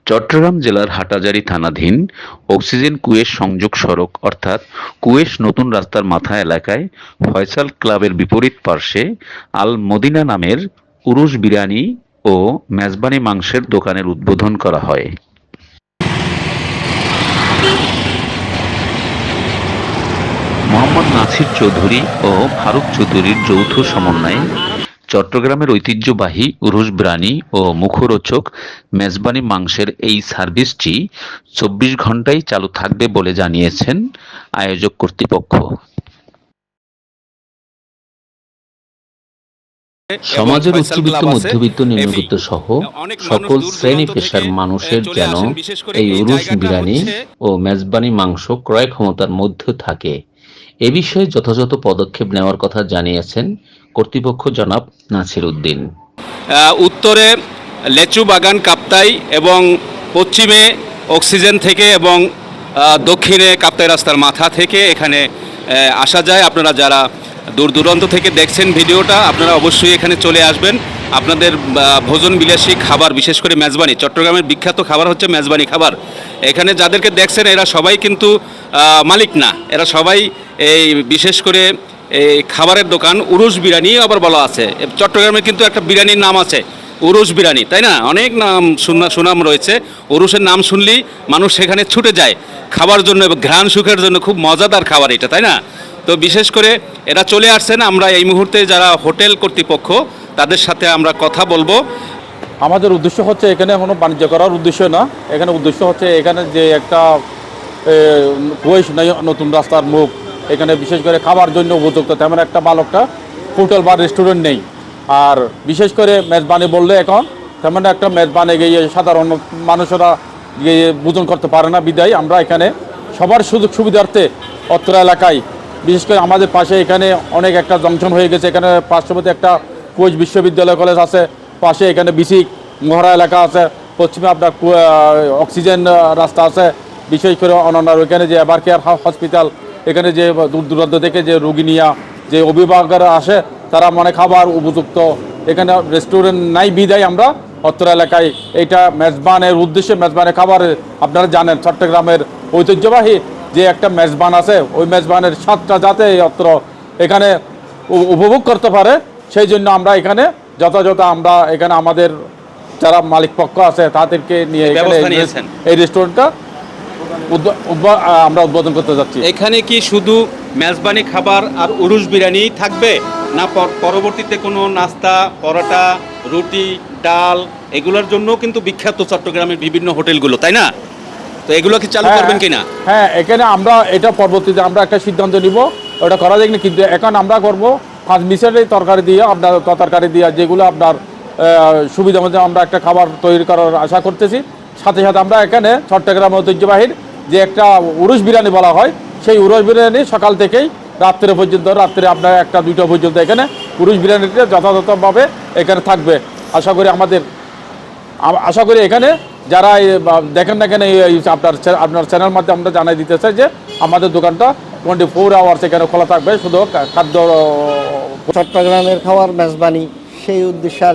চট্টগ্রাম জেলার হাটহাজারী থানাধীন অক্সিজেন কুয়েস সংযোগ সড়ক অর্থাৎ কুয়েস নতুন রাস্তার মাথা এলাকায় ফয়সাল ক্লাবের বিপরীত পার্শ্বে আল মদিনা নামের উরুশ বিরিয়ানি ও মেজবানি মাংসের দোকানের উদ্বোধন করা হয়। মোহাম্মদ নাছির চৌধুরী ও ফারুক চৌধুরীর যৌথ সমন্বয়ে চট্টগ্রামের ঐতিহ্যবাহী উরুশ বিরিয়ানি ও মুখরোচক মেজবানি মাংসের এই সার্ভিসটি ২৪ ঘণ্টাই চালু থাকবে বলে জানিয়েছেন আয়োজক কর্তৃপক্ষ। সমাজের উচ্চবিত্ত, মধ্যবিত্ত, নিম্নবিত্ত সহ সকল শ্রেণী পেশার মানুষের যেন এই উরুশ বিরিয়ানি ও মেজবানি মাংস ক্রয় ক্ষমতার মধ্যে থাকে, এ বিষয়ে যথাযথ পদক্ষেপ নেওয়ার কথা জানিয়েছেন কর্তৃপক্ষ জনাব নাছির উদ্দিন। উত্তরে লেচু বাগান কাপ্তাই এবং পশ্চিমে অক্সিজেন থেকে এবং দক্ষিণে কাপ্তাই রাস্তার মাথা থেকে এখানে আসা যায়। আপনারা যারা দূর দূরান্ত থেকে দেখছেন ভিডিওটা, আপনারা অবশ্যই এখানে চলে আসবেন। আপনাদের ভোজন বিলাসী খাবার, বিশেষ করে মেজবানি, চট্টগ্রামের বিখ্যাত খাবার হচ্ছে মেজবানি খাবার। এখানে যাদেরকে দেখছেন এরা সবাই কিন্তু মালিক না, এরা সবাই এই বিশেষ করে এই খাবারের দোকান উরুশ বিরিয়ানি আবার বলা আছে। চট্টগ্রামে কিন্তু একটা বিরিয়ানির নাম আছে উরুশ বিরিয়ানি, তাই না? অনেক নাম সুনাম রয়েছে। উরুশের নাম শুনলেই মানুষ সেখানে ছুটে যায় খাবার জন্য এবং ঘ্রাণ সুখের জন্য। খুব মজাদার খাবার এটা, তাই না? তো বিশেষ করে এরা চলে আসছেন। আমরা এই মুহূর্তে যারা হোটেল কর্তৃপক্ষ তাদের সাথে আমরা কথা বলবো। আমাদের উদ্দেশ্য হচ্ছে এখানে কোনো বাণিজ্য করার উদ্দেশ্য না, এখানে উদ্দেশ্য হচ্ছে এখানে যে একটা কুয়েস নতুন রাস্তার মুখ, এখানে বিশেষ করে খাবার জন্য উপযুক্ত তেমন একটা ভালো একটা হোটেল বা রেস্টুরেন্ট নেই। আর বিশেষ করে মেজবানি বললে এখন তেমন একটা মেজবানি গিয়ে সাধারণ মানুষেরা গিয়ে ভোজন করতে পারে না, বিদায় আমরা এখানে সবার সুযোগ সুবিধার্থে অত্র এলাকায়, বিশেষ করে আমাদের পাশে এখানে অনেক একটা জংশন হয়ে গেছে। এখানে পার্শ্ববর্তী একটা কুয়েস বিশ্ববিদ্যালয় কলেজ আছে, পাশে এখানে বিসিক মহড়া এলাকা আছে, পশ্চিমে আপনার অক্সিজেন রাস্তা আছে, বিশেষ করে অনন্য এখানে যে এভার কেয়ার হসপিটাল, এখানে যে দূর দূরান্ত থেকে যে রোগী নিয়ে যে অভিভাবকরা আসে তারা মানে খাবার উপযুক্ত এখানে রেস্টুরেন্ট নাই, বিদায় আমরা অত্র এলাকায় এইটা মেজবানের উদ্দেশ্যে মেজবানের খাবার, আপনারা জানেন চট্টগ্রামের ঐতিহ্যবাহী যে একটা মেজবান আছে, ওই মেজবানের স্বাদটা যাতে অত্র এখানে উপভোগ করতে পারে, সেই জন্য আমরা এখানে যথাযথ আমরা এখানে আমাদের যারা মালিক পক্ষ আছে তাদেরকে নিয়ে এই রেস্টুরেন্টটা আমরা উদ্বোধন করতে যাচ্ছি। এখানে কি শুধু মেজবানি খাবার আর উরুশ বিরিয়ানি থাকবে, না পরবর্তীতে কোনো নাস্তা, পরোটা, রুটি, ডাল এগুলোর জন্য কিন্তু বিখ্যাত চট্টগ্রামের বিভিন্ন হোটেলগুলো, তাই না? তো এগুলো কি চালু করবেন কিনা? হ্যাঁ, এখানে আমরা এটা পরবর্তীতে আমরা একটা সিদ্ধান্ত নিব, ওটা করা যায় না, কিন্তু এখন আমরা করবো ফার্স্ট মিশালের তরকারি দিয়ে, আপনার তরকারি দিয়ে যেগুলো আপনার সুবিধা মধ্যে আমরা একটা খাবার তৈরি করার আশা করতেছি। সাথে সাথে আমরা এখানে চট্টগ্রাম ঐতিহ্যবাহীর যে একটা উরুশ বিরিয়ানি বলা হয়, সেই উরুশ বিরিয়ানি সকাল থেকেই রাত্রে পর্যন্ত, রাত্রে আপনার 1টা-2টা পর্যন্ত এখানে উরুশ বিরিয়ানিটা যথাযথভাবে এখানে থাকবে। আশা করি এখানে যারা দেখেন না কেন আপনার চ্যানেল মাধ্যমে আমরা জানাই দিতে চাই যে আমাদের দোকানটা 24 আওয়ার্স এখানে খোলা থাকবে, শুধু খাদ্য চট্টগ্রামের খাবার মেজবানি সেই উদ্দেশ্যে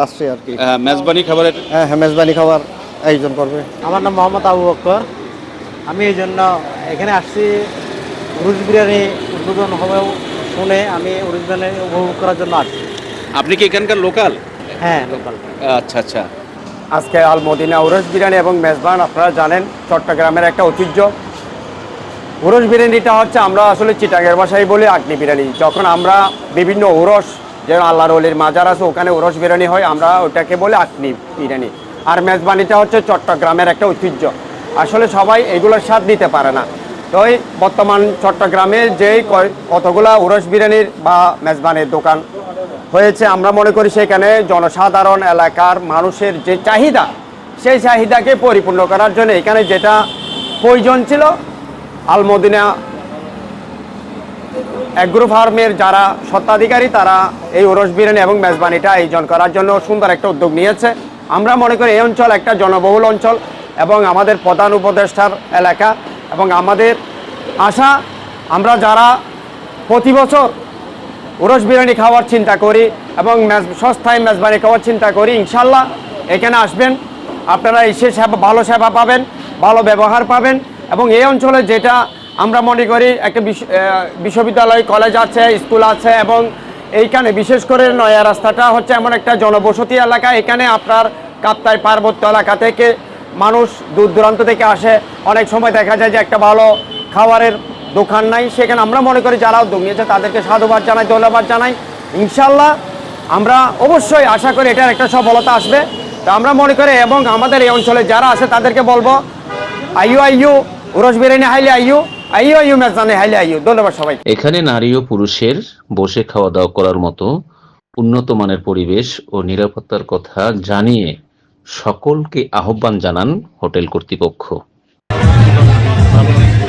আসছে আর কি। মেজবানি খাবারের হ্যাঁ, মেজবানি খাবার আয়োজন করবে। আমার নাম মোহাম্মদ আবু বকর। আমি এই জন্য এখানে আসছি, উরুশ বিরিয়ানি উদ্বোধন হবেও শুনে আমি উরুশ বিরিয়ানি উপভোগ করার জন্য আসছি। আপনি কি এখানকার লোকাল? হ্যাঁ, লোকাল। আচ্ছা আচ্ছা। আজকে আল মদিনা উরুশ বিরিয়ানি এবং মেজবান আপনারা জানেন চট্টগ্রামের একটা ঐতিহ্য। উরুশ বিরিয়ানিটা হচ্ছে আমরা আসলে চিটাগের ভাষায় বলি আগ্নি বিরিয়ানি। যখন আমরা বিভিন্ন উরস, যেমন আল্লাহর ওলির মাজার আছে ওখানে উরস বিরিয়ানি হয়, আমরা ওটাকে বলি আগ্নি বিরিয়ানি। আর মেজবানিটা হচ্ছে চট্টগ্রামের একটা ঐতিহ্য। আসলে সবাই এগুলোর স্বাদ নিতে পারে না। তো এই বর্তমান চট্টগ্রামে যেই কতগুলা উরস বিরিয়ানির বা মেজবানের দোকান হয়েছে, আমরা মনে করি সেখানে জনসাধারণ এলাকার মানুষের যে চাহিদা, সেই চাহিদাকে পরিপূর্ণ করার জন্য এখানে যেটা প্রয়োজন ছিল, আল মদিনা অ্যাগ্রো ফার্মের যারা স্বত্বাধিকারী তারা এই উরস বিরিয়ানি এবং মেজবানিটা আয়োজন করার জন্য সুন্দর একটা উদ্যোগ নিয়েছে। আমরা মনে করি এই অঞ্চল একটা জনবহুল অঞ্চল এবং আমাদের প্রধান উপদেষ্টার এলাকা, এবং আমাদের আশা আমরা যারা প্রতি বছর উরস বিরিয়ানি খাওয়ার চিন্তা করি এবং সস্তায় মেজবানি খাওয়ার চিন্তা করি, ইনশাল্লাহ এখানে আসবেন আপনারা এসে ভালো সেবা পাবেন, ভালো ব্যবহার পাবেন। এবং এই অঞ্চলে যেটা আমরা মনে করি একটা বিশ্ববিদ্যালয়, কলেজ আছে, স্কুল আছে, এবং এইখানে বিশেষ করে নয়া রাস্তাটা হচ্ছে এমন একটা জনবসতি এলাকা। এখানে আপনার কাপ্তাই পার্বত্য এলাকা থেকে মানুষ দূর দূরান্ত থেকে আসে। অনেক সময় দেখা যায় যে একটা ভালো খাবারের দোকান নাই, সেখানে আমরা মনে করি যারা উদ্যোগ নিয়েছে তাদেরকে সাধুবাদ জানাই, ধন্যবাদ জানাই। ইনশাল্লাহ আমরা অবশ্যই আশা করি এটার একটা সফলতা আসবে। তো আমরা মনে করি, এবং আমাদের এই অঞ্চলে যারা আছে তাদেরকে বলবো আইয়ু উরস বিরিয়ানি হাইলে আইয়ু মেজবানি হাইলে আইয়ু। ধন্যবাদ সবাই। এখানে নারী ও পুরুষের বসে খাওয়া দাওয়া করার মতো উন্নত মানের পরিবেশ ও নিরাপত্তার কথা জানিয়ে সকলকে আহ্বান জানান হোটেল কর্তৃপক্ষ।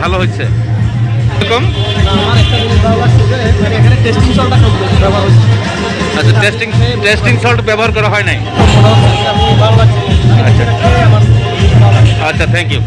ভালো হচ্ছে। আচ্ছা, টেস্টিং সল্ট ব্যবহার করা হয় নাই। আচ্ছা, থ্যাংক ইউ।